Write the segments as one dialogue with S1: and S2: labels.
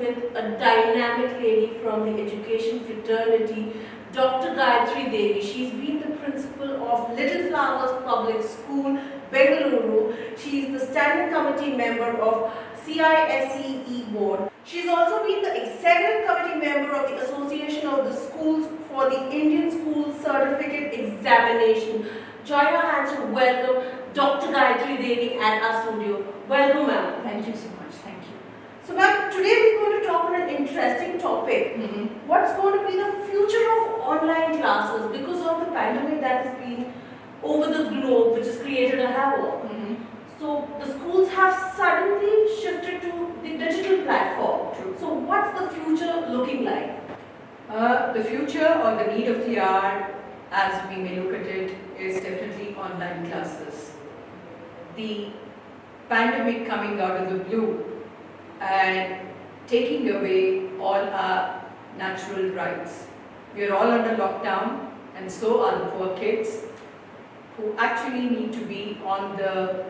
S1: with a dynamic lady from the education fraternity, Dr. Gayatri Devi. She's been the principal of Little Flowers Public School, Bengaluru. She is the standing committee member of CISCE board. She's also been the executive committee member of the Association of the Schools for the Indian School Certificate Examination. Join our hands to welcome Dr. Gayatri Devi at our studio. Welcome, ma'am.
S2: Thank you so much. Thank you.
S1: So, ma'am, today we're going to talk on an interesting topic. What's going to be the future of online classes because of the pandemic that has been over the globe, which has created a havoc. So, the schools have suddenly shifted to the digital platform.
S2: True.
S1: So, what's the future looking like?
S2: The future or the need of the hour, as we may look at it, is definitely online classes. The pandemic coming out of the blue and taking away all our natural rights. We are all under lockdown, and so are the poor kids who actually need to be on the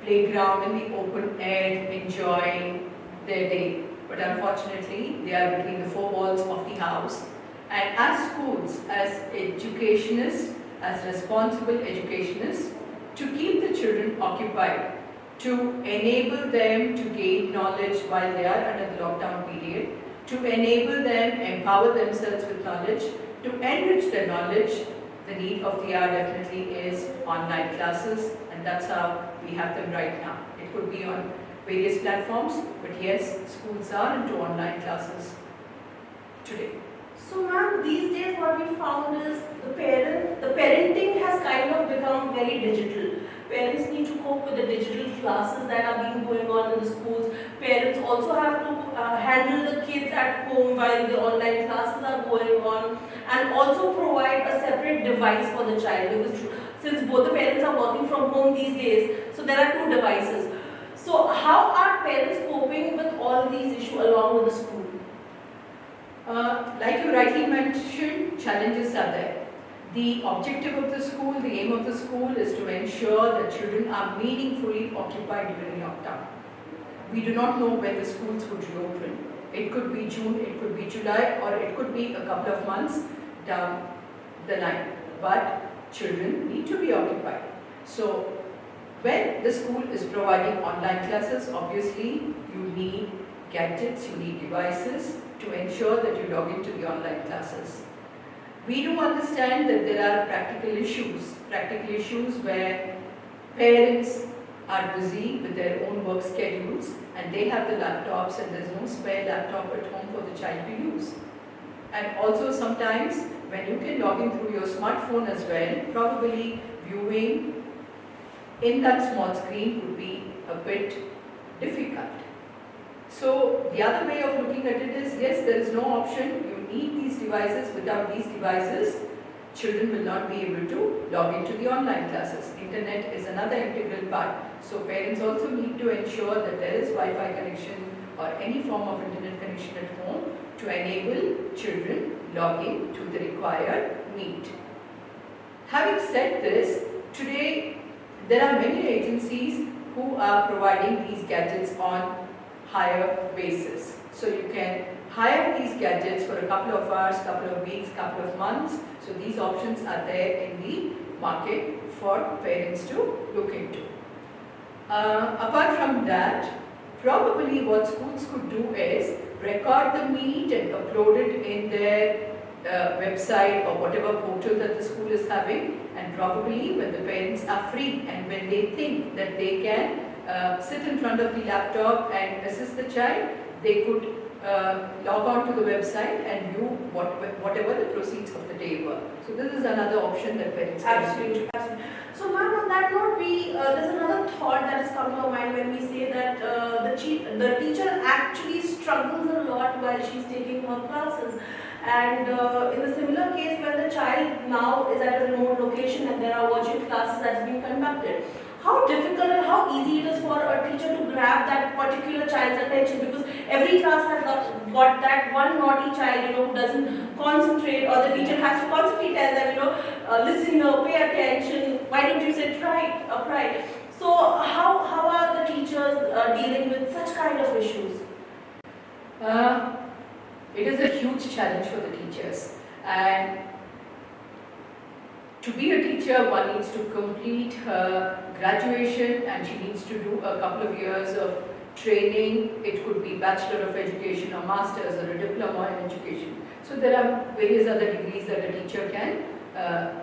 S2: playground in the open air enjoying their day. But unfortunately, they are between the four walls of the house. And as schools, as educationists, as responsible educationists, to keep the children occupied, to enable them to gain knowledge while they are under the lockdown period, to enable them empower themselves with knowledge, to enrich their knowledge, the need of the hour definitely is online classes, and that's how we have them right now. It could be on various platforms, but yes, schools are into online classes today.
S1: So, ma'am, these days what we found is the parenting has kind of become very digital. Parents need to cope with the digital classes that are being going on in the schools. Parents also have to handle the kids at home while the online classes are going on, and also provide a separate device for the child, because since both the parents are working from home these days, so there are two devices. So how are parents coping with all these issues along with the school?
S2: Like you rightly mentioned, challenges are there. The objective of the school, the aim of the school is to ensure that children are meaningfully occupied during lockdown. We do not know when the schools would reopen. It could be June, it could be July, or it could be a couple of months down the line. But children need to be occupied. So when the school is providing online classes, obviously you need gadgets, you need devices to ensure that you log into the online classes. We do understand that there are practical issues where parents are busy with their own work schedules and they have the laptops and there's no spare laptop at home for the child to use. And also sometimes when you can log in through your smartphone as well, probably viewing in that small screen would be a bit difficult. So the other way of looking at it is, yes, there is no option. You need these devices. Without these devices, children will not be able to log into the online classes. Internet is another integral part. So parents also need to ensure that there is Wi-Fi connection or any form of internet connection at home to enable children logging to the required meet. Having said this, today there are many agencies who are providing these gadgets on hire basis. So you can hire these gadgets for a couple of hours, couple of weeks, couple of months. So these options are there in the market for parents to look into. Apart from that, probably what schools could do is record the meet and upload it in their website or whatever portal that the school is having, and probably when the parents are free and when they think that they can sit in front of the laptop and assist the child, they could log on to the website and view whatever the proceeds of the day were. So this is another option that parents can do.
S1: Absolutely. So, ma'am, on that note, there's another thought that has come to our mind when we say that the teacher actually struggles a lot while she's taking her classes. And in the similar case, when the child now is at a remote location and there are virtual classes that's being conducted, how difficult and how easy it is for a teacher to grab that particular child's attention, because every class has got that one naughty child, who doesn't concentrate, or the teacher has to constantly tell them, listen here, pay attention, why don't you sit upright. So how are the teachers dealing with such kind of issues?
S2: Uh, it is a huge challenge for the teachers, and to be a teacher, one needs to complete her graduation and she needs to do a couple of years of training. It could be Bachelor of Education or Masters or a Diploma in Education. So there are various other degrees that a teacher can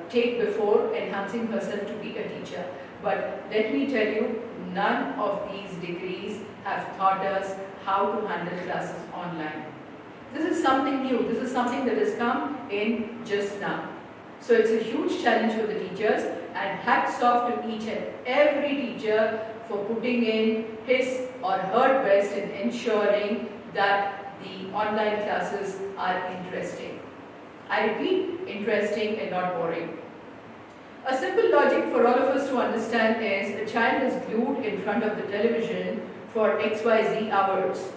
S2: take before enhancing herself to be a teacher. But let me tell you, none of these degrees have taught us how to handle classes online. This is something new. This is something that has come in just now. So it's a huge challenge for the teachers, and hats off to each and every teacher for putting in his or her best in ensuring that the online classes are interesting. I repeat, interesting and not boring. A simple logic for all of us to understand is a child is glued in front of the television for XYZ hours.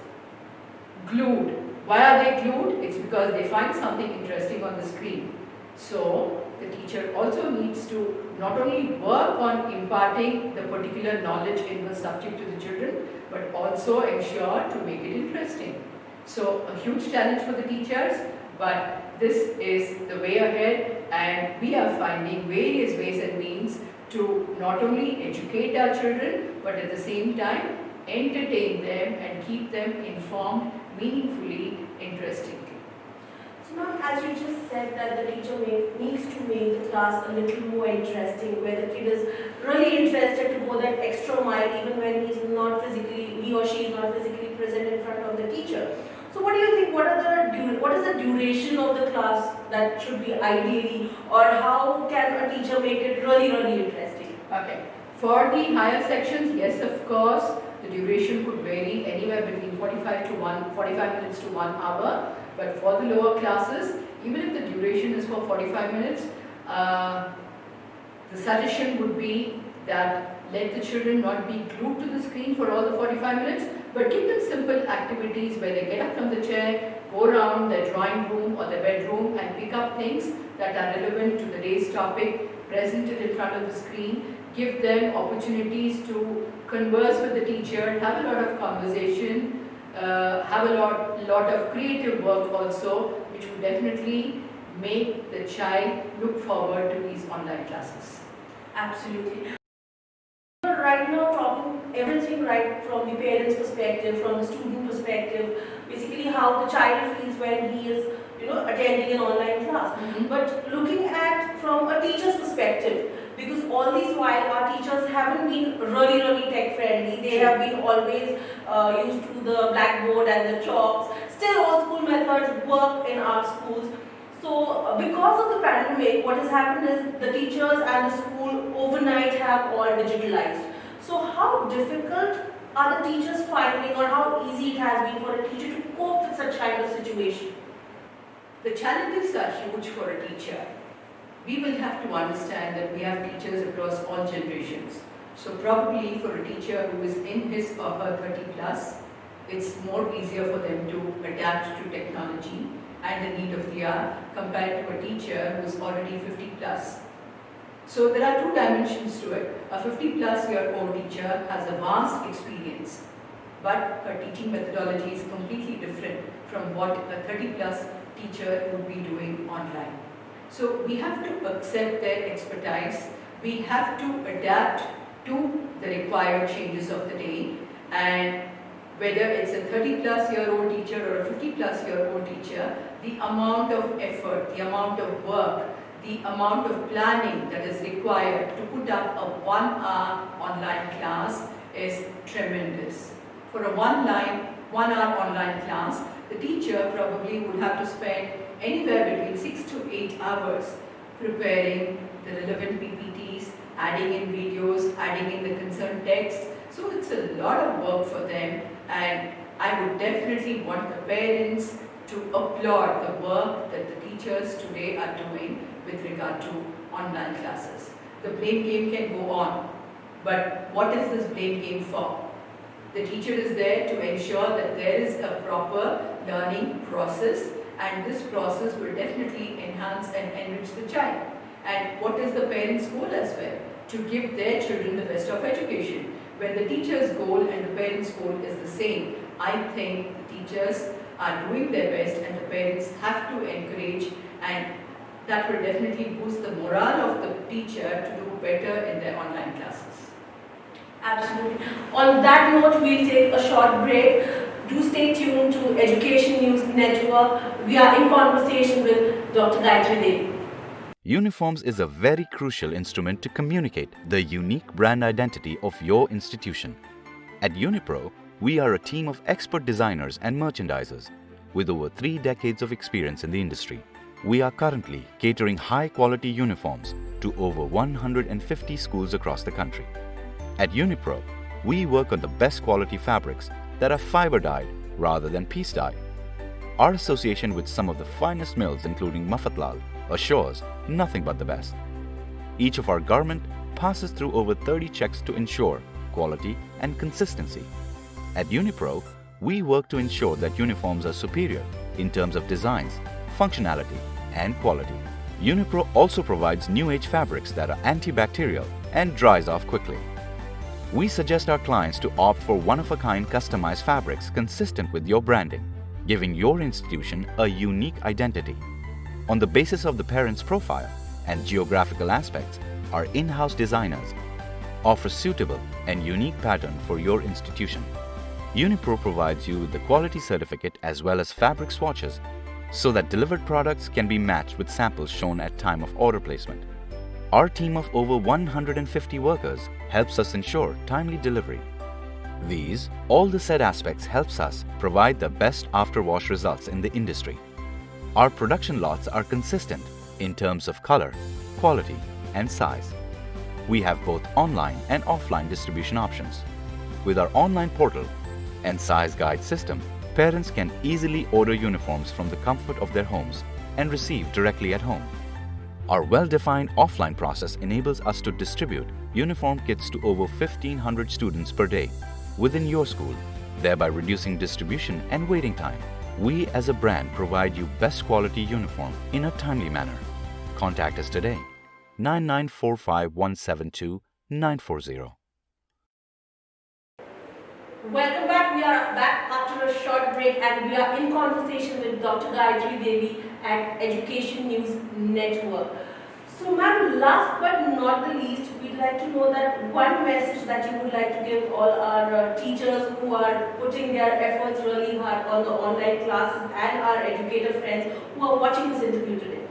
S2: Glued. Why are they glued? It's because they find something interesting on the screen. So, the teacher also needs to not only work on imparting the particular knowledge in the subject to the children, but also ensure to make it interesting. So, a huge challenge for the teachers, but this is the way ahead, and we are finding various ways and means to not only educate our children, but at the same time entertain them and keep them informed, meaningfully, interestingly.
S1: So now, as you just said that the teacher needs to make the class a little more interesting, where the kid is really interested to go that extra mile even when he or she is not physically present in front of the teacher. So what do you think, what is the duration of the class that should be ideally, or how can a teacher make it really, really interesting?
S2: Okay. For the higher sections, yes, of course, the duration could vary anywhere between 45 minutes to 1 hour. But for the lower classes, even if the duration is for 45 minutes, the suggestion would be that let the children not be glued to the screen for all the 45 minutes, but give them simple activities where they get up from the chair, go around their drawing room or their bedroom and pick up things that are relevant to the day's topic, presented in front of the screen, give them opportunities to converse with the teacher, have a lot of conversation, have a lot of creative work also, which would definitely make the child look forward to these online classes.
S1: Absolutely. Right now, talking everything right from the parent's perspective, from the student perspective, basically how the child feels when he is, attending an online class. But looking at from a teacher's perspective, because all these while our teachers haven't been really, really tech friendly. They have been always used to the blackboard and the chalks. Still, old school methods work in our schools. So, because of the pandemic, what has happened is the teachers and the school overnight have all digitalized. So, how difficult are the teachers finding, or how easy it has been for a teacher to cope with such kind of situation?
S2: The challenges are huge for a teacher. We will have to understand that we have teachers across all generations. So probably for a teacher who is in his or her 30 plus, it's more easier for them to adapt to technology and the need of the hour compared to a teacher who is already 50 plus. So there are two dimensions to it. A 50 plus year old teacher has a vast experience, but her teaching methodology is completely different from what a 30 plus teacher would be doing online. So we have to accept their expertise, we have to adapt to the required changes of the day, and whether it's a 30 plus year old teacher or a 50 plus year old teacher, the amount of effort, the amount of work, the amount of planning that is required to put up a 1 hour online class is tremendous. For a 1 hour online class, the teacher probably would have to spend anywhere between 6 to 8 hours preparing the relevant PPTs, adding in videos, adding in the concerned text. So it's a lot of work for them, and I would definitely want the parents to applaud the work that the teachers today are doing with regard to online classes. The blame game can go on, but what is this blame game for? The teacher is there to ensure that there is a proper learning process, and this process will definitely enhance and enrich the child. And what is the parent's goal as well? To give their children the best of education. When the teacher's goal and the parent's goal is the same, I think the teachers are doing their best, and the parents have to encourage, and that will definitely boost the morale of the teacher to do better in their online classes.
S1: Absolutely. On that note, we'll take a short break. Do stay tuned to Education News Network. We are in conversation with Dr. Gayatri Devi.
S3: Uniforms is a very crucial instrument to communicate the unique brand identity of your institution. At Unipro, we are a team of expert designers and merchandisers with over 3 decades of experience in the industry. We are currently catering high-quality uniforms to over 150 schools across the country. At Unipro, we work on the best quality fabrics that are fiber-dyed rather than piece-dyed. Our association with some of the finest mills including Mafatlal assures nothing but the best. Each of our garment passes through over 30 checks to ensure quality and consistency. At Unipro, we work to ensure that uniforms are superior in terms of designs, functionality and quality. Unipro also provides new age fabrics that are antibacterial and dries off quickly. We suggest our clients to opt for one-of-a-kind customized fabrics consistent with your branding, giving your institution a unique identity. On the basis of the parent's profile and geographical aspects, our in-house designers offer suitable and unique pattern for your institution. Unipro provides you with the quality certificate as well as fabric swatches so that delivered products can be matched with samples shown at time of order placement. Our team of over 150 workers helps us ensure timely delivery. These, all the said aspects helps us provide the best after-wash results in the industry. Our production lots are consistent in terms of color, quality and size. We have both online and offline distribution options. With our online portal and size guide system, parents can easily order uniforms from the comfort of their homes and receive directly at home. Our well-defined offline process enables us to distribute uniform kits to over 1,500 students per day within your school, thereby reducing distribution and waiting time. We as a brand provide you best quality uniform in a timely manner. Contact us today, 9945172940.
S1: Welcome back. We are back after a short break and we are in conversation with Dr. Gayatri Devi at Education News Network. So ma'am, last but not the least, we'd like to know that one message that you would like to give all our teachers who are putting their efforts really hard on the online classes and our educator friends who are watching this interview today.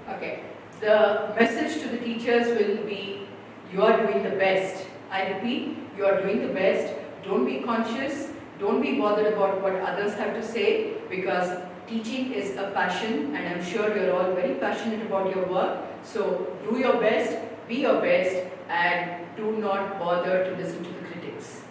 S2: Okay, the message to the teachers will be, you are doing the best. I repeat, you are doing the best. Don't be conscious, don't be bothered about what others have to say, because teaching is a passion and I'm sure you're all very passionate about your work. So do your best, be your best and do not bother to listen to the critics.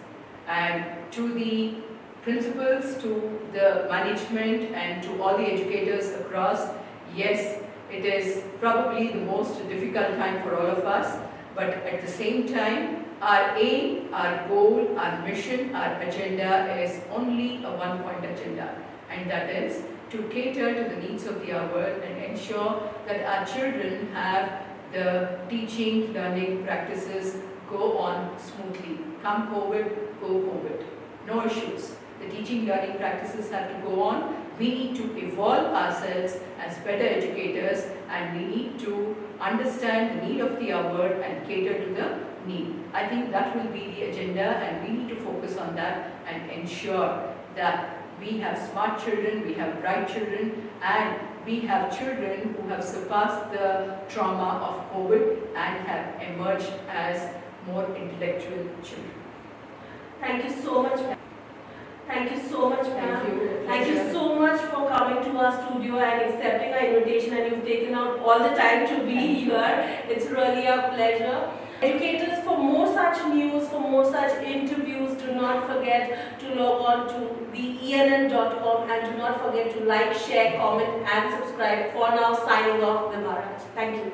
S2: And to the principals, to the management and to all the educators across, yes, it is probably the most difficult time for all of us, but at the same time, our aim, our goal, our mission, our agenda is only a one-point agenda, and that is to cater to the needs of the hour and ensure that our children have the teaching, learning practices go on smoothly. Come COVID, go COVID. No issues. The teaching, learning practices have to go on. We need to evolve ourselves as better educators and we need to understand the need of the hour and cater to the need. I think that will be the agenda and we need to focus on that and ensure that we have smart children, we have bright children and we have children who have surpassed the trauma of COVID and have emerged as more intellectual children.
S1: Thank you so much. Thank you so much, ma'am.
S2: Thank you.
S1: Thank you so much for coming to our studio and accepting our invitation, and you've taken out all the time to be here. It's really a pleasure. Educators, for more such news, for more such interviews, do not forget to log on to theenn.com and do not forget to like, share, comment and subscribe. For now, signing off, Vimaraj. Thank you.